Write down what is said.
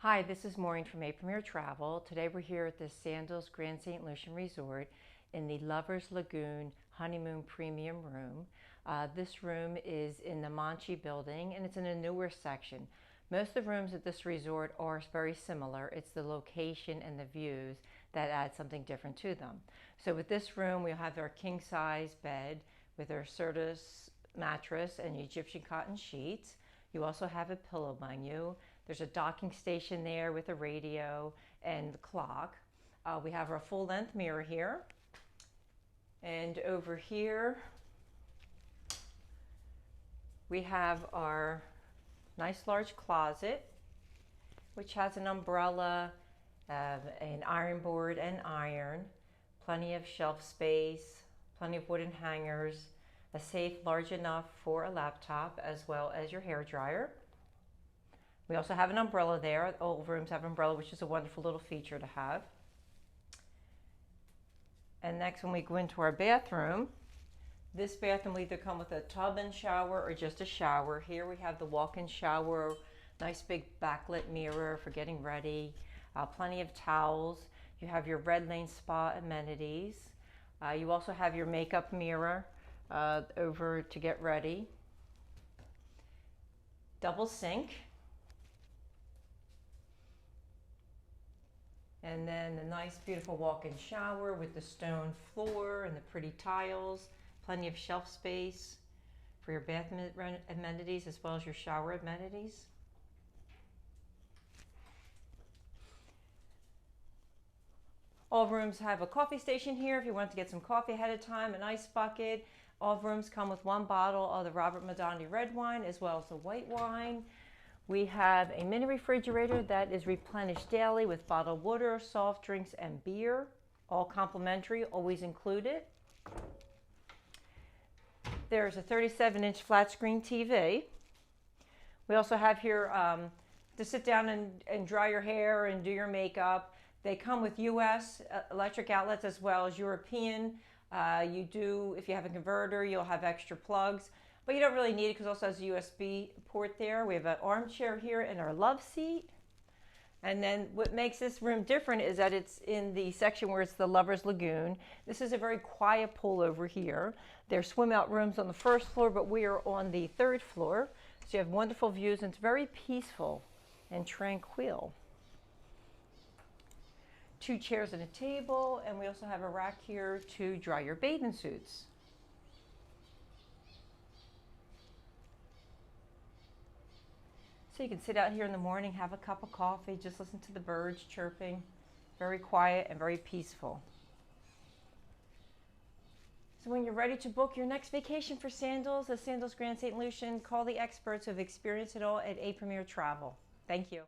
Hi, this is Maureen from A Premier Travel. Today we're here at the Sandals Grand St. Lucian Resort in the Lovers Lagoon Honeymoon Premium Room. This room is in the Manchi building and it's in a newer section. Most of the rooms at this resort are very similar. It's the location and the views that add something different to them. So with this room, we'll have our king size bed with our Sandals mattress and Egyptian cotton sheets. You also have a pillow menu. There's a docking station there with a radio and the clock. We have our full-length mirror here. And over here, we have our nice large closet, which has an umbrella, an iron board and iron, plenty of shelf space, plenty of wooden hangers, a safe large enough for a laptop, as well as your hair dryer. We also have an umbrella there. All rooms have an umbrella, which is a wonderful little feature to have. And next, when we go into our bathroom, this bathroom will either come with a tub and shower or just a shower. Here we have the walk-in shower, nice big backlit mirror for getting ready, plenty of towels. You have your Red Lane Spa amenities. You also have your makeup mirror over to get ready. Double sink. And then the nice, beautiful walk-in shower with the stone floor and the pretty tiles. Plenty of shelf space for your bath amenities as well as your shower amenities. All rooms have a coffee station here if you want to get some coffee ahead of time, an ice bucket. All rooms come with one bottle of the Robert Madani red wine as well as the white wine. We have a mini refrigerator that is replenished daily with bottled water, soft drinks, and beer. All complimentary, always included. There's a 37-inch flat screen TV. We also have here to sit down and dry your hair and do your makeup. They come with US electric outlets as well as European. If you have a converter, you'll have extra plugs. But you don't really need it because it also has a USB port there. We have an armchair here and our love seat. And then what makes this room different is that it's in the section where it's the Lovers Lagoon. This is a very quiet pool over here. There's swim out rooms on the first floor, but we are on the third floor. So you have wonderful views and it's very peaceful and tranquil. 2 chairs and a table, and we also have a rack here to dry your bathing suits. So you can sit out here in the morning, have a cup of coffee, just listen to the birds chirping. Very quiet and very peaceful. So when you're ready to book your next vacation for Sandals, the Sandals Grand St. Lucian, call the experts who have experienced it all at A Premier Travel. Thank you.